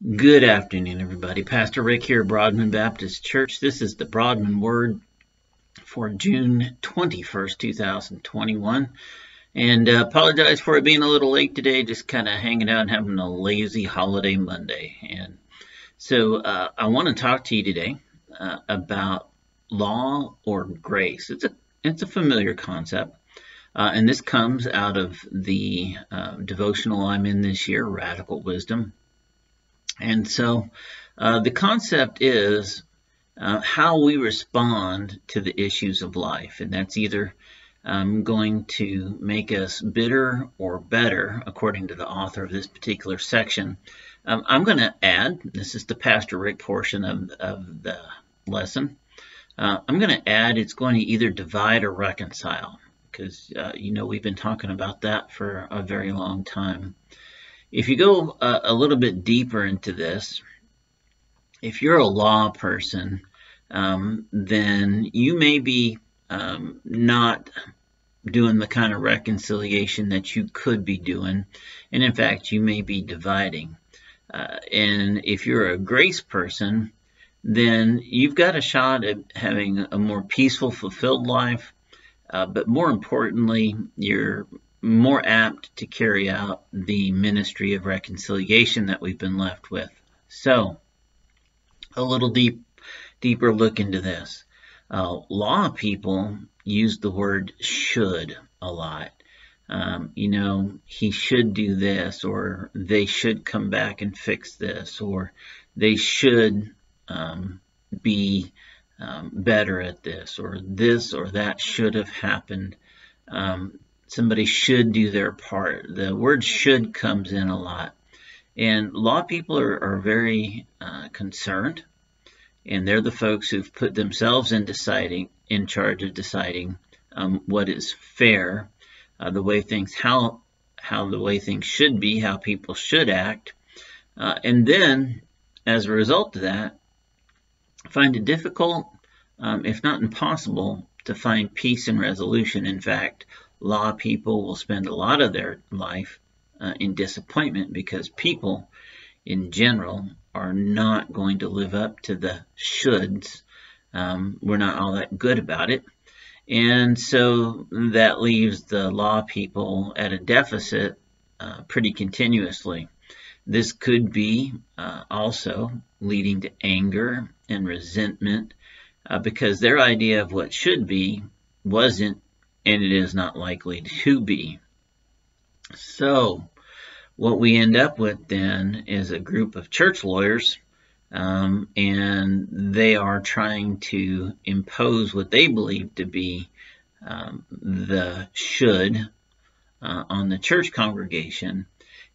Good afternoon, everybody. Pastor Rick here, Broadman Baptist Church. This is the Broadman Word for June 21st, 2021. And apologize for it being a little late today, just kind of hanging out and having a lazy holiday Monday. And so I want to talk to you today about law or grace. It's a familiar concept. And this comes out of the devotional I'm in this year, Radical Wisdom. And so the concept is how we respond to the issues of life. And that's either going to make us bitter or better, according to the author of this particular section. I'm going to add, this is the Pastor Rick portion of the lesson. I'm going to add it's going to either divide or reconcile, because, we've been talking about that for a very long time. If you go a little bit deeper into this, if you're a law person, then you may be not doing the kind of reconciliation that you could be doing. And in fact, you may be dividing. And if you're a grace person, then you've got a shot at having a more peaceful, fulfilled life. But more importantly, you're more apt to carry out the ministry of reconciliation that we've been left with. So, a little deeper look into this. Law people use the word should a lot. He should do this, or they should come back and fix this, or they should be better at this or that should have happened. Somebody should do their part. The word should comes in a lot. And law people are very concerned. And they're the folks who've put themselves in charge of deciding what is fair, the way things, how the way things should be, how people should act. And then, as a result of that, find it difficult, if not impossible, to find peace and resolution. In fact, law people will spend a lot of their life in disappointment because people in general are not going to live up to the shoulds. We're not all that good about it. And so that leaves the law people at a deficit pretty continuously. This could be also leading to anger and resentment because their idea of what should be wasn't, and it is not likely to be. So what we end up with then is a group of church lawyers, and they are trying to impose what they believe to be the should on the church congregation,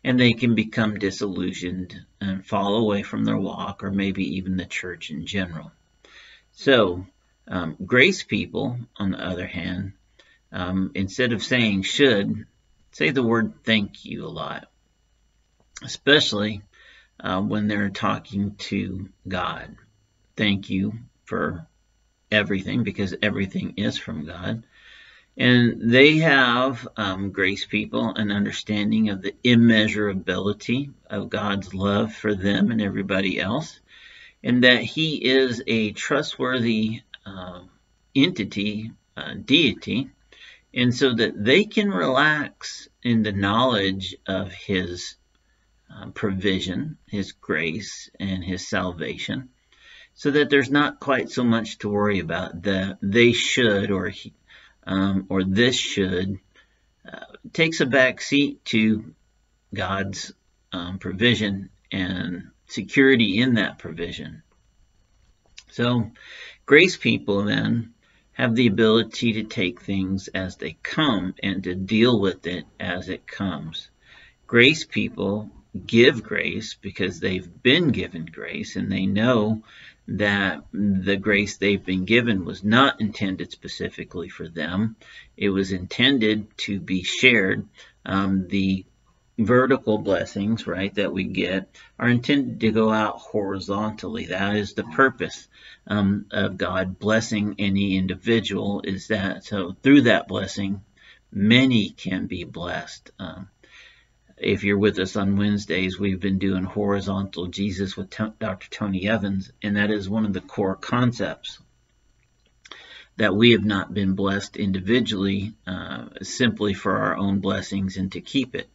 and they can become disillusioned and fall away from their walk, or maybe even the church in general. So grace people, on the other hand, instead of saying should, say the word thank you a lot, especially when they're talking to God. Thank you for everything, because everything is from God. And they have, grace people, an understanding of the immeasurability of God's love for them and everybody else, and that He is a trustworthy entity, deity, and so that they can relax in the knowledge of His provision, His grace, and His salvation, so that there's not quite so much to worry about. They should or this should takes a back seat to God's provision and security in that provision. So grace people then have the ability to take things as they come and to deal with it as it comes. Grace people give grace because they've been given grace, and they know that the grace they've been given was not intended specifically for them. It was intended to be shared. The vertical blessings, right, that we get are intended to go out horizontally. That is the purpose of God blessing any individual, is that so through that blessing many can be blessed. If you're with us on Wednesdays, we've been doing Horizontal Jesus with Dr. Tony Evans, and that is one of the core concepts, that we have not been blessed individually simply for our own blessings and to keep it.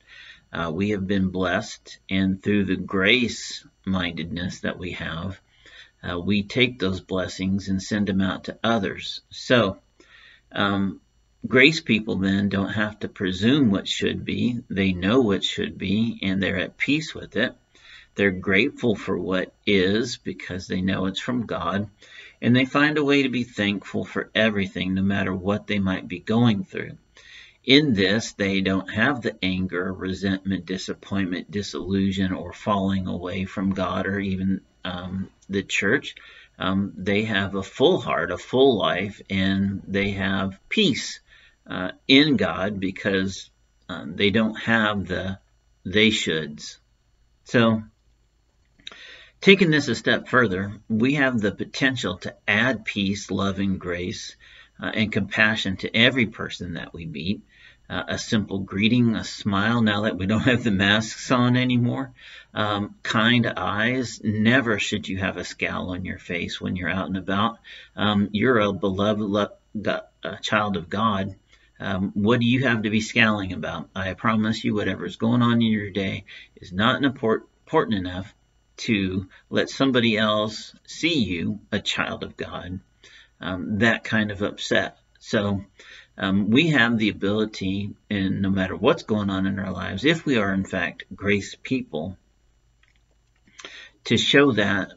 We have been blessed, and through the grace-mindedness that we have, we take those blessings and send them out to others. So, grace people then don't have to presume what should be. They know what should be, and they're at peace with it. They're grateful for what is because they know it's from God, and they find a way to be thankful for everything, no matter what they might be going through. In this, they don't have the anger, resentment, disappointment, disillusion, or falling away from God or even the church. They have a full heart, a full life, and they have peace in God because they don't have the they shoulds. So, taking this a step further, we have the potential to add peace, love, and grace and compassion to every person that we meet. A simple greeting, a smile, now that we don't have the masks on anymore. Kind eyes. Never should you have a scowl on your face when you're out and about. You're a beloved child of God. What do you have to be scowling about? I promise you, whatever's going on in your day is not important enough to let somebody else see you, a child of God, that kind of upset. So we have the ability, and no matter what's going on in our lives, if we are in fact grace people, to show that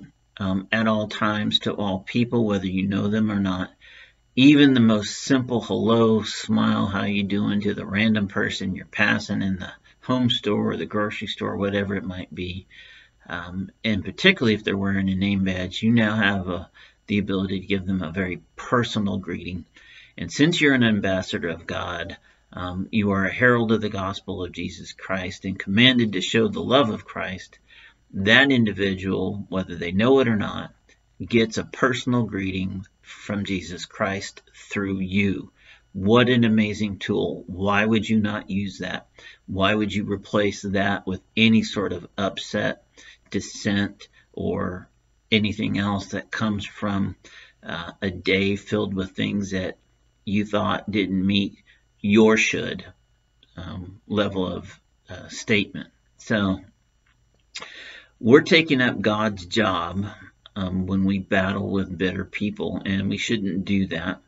at all times to all people, whether you know them or not. Even the most simple hello, smile, how you doing to the random person you're passing in the home store or the grocery store, whatever it might be. And particularly if they're wearing a name badge, you now have the ability to give them a very personal greeting. And since you're an ambassador of God, you are a herald of the gospel of Jesus Christ and commanded to show the love of Christ. That individual, whether they know it or not, gets a personal greeting from Jesus Christ through you. What an amazing tool. Why would you not use that? Why would you replace that with any sort of upset, dissent, or anything else that comes from a day filled with things that you thought didn't meet your should level of statement? So we're taking up God's job when we battle with bitter people, and we shouldn't do that.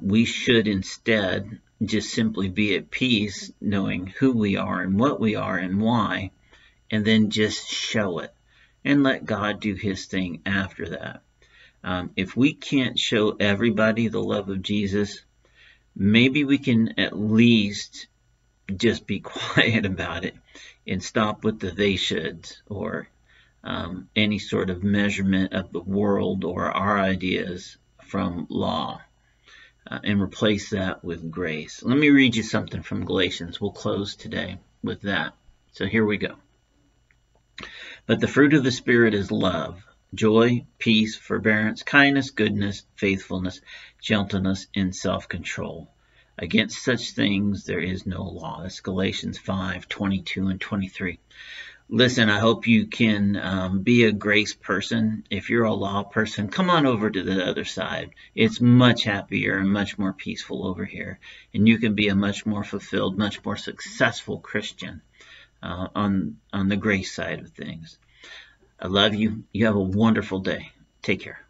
We should instead just simply be at peace, knowing who we are and what we are and why, and then just show it and let God do his thing after that. If we can't show everybody the love of Jesus, maybe we can at least just be quiet about it and stop with the they shoulds or any sort of measurement of the world or our ideas from law, and replace that with grace. Let me read you something from Galatians. We'll close today with that. So here we go. But the fruit of the Spirit is love, joy, peace, forbearance, kindness, goodness, faithfulness, gentleness, and self-control. Against such things there is no law. That's Galatians 5:22 and 23. Listen, I hope you can be a grace person. If you're a law person, come on over to the other side. It's much happier and much more peaceful over here. And you can be a much more fulfilled, much more successful Christian on the grace side of things. I love you. You have a wonderful day. Take care.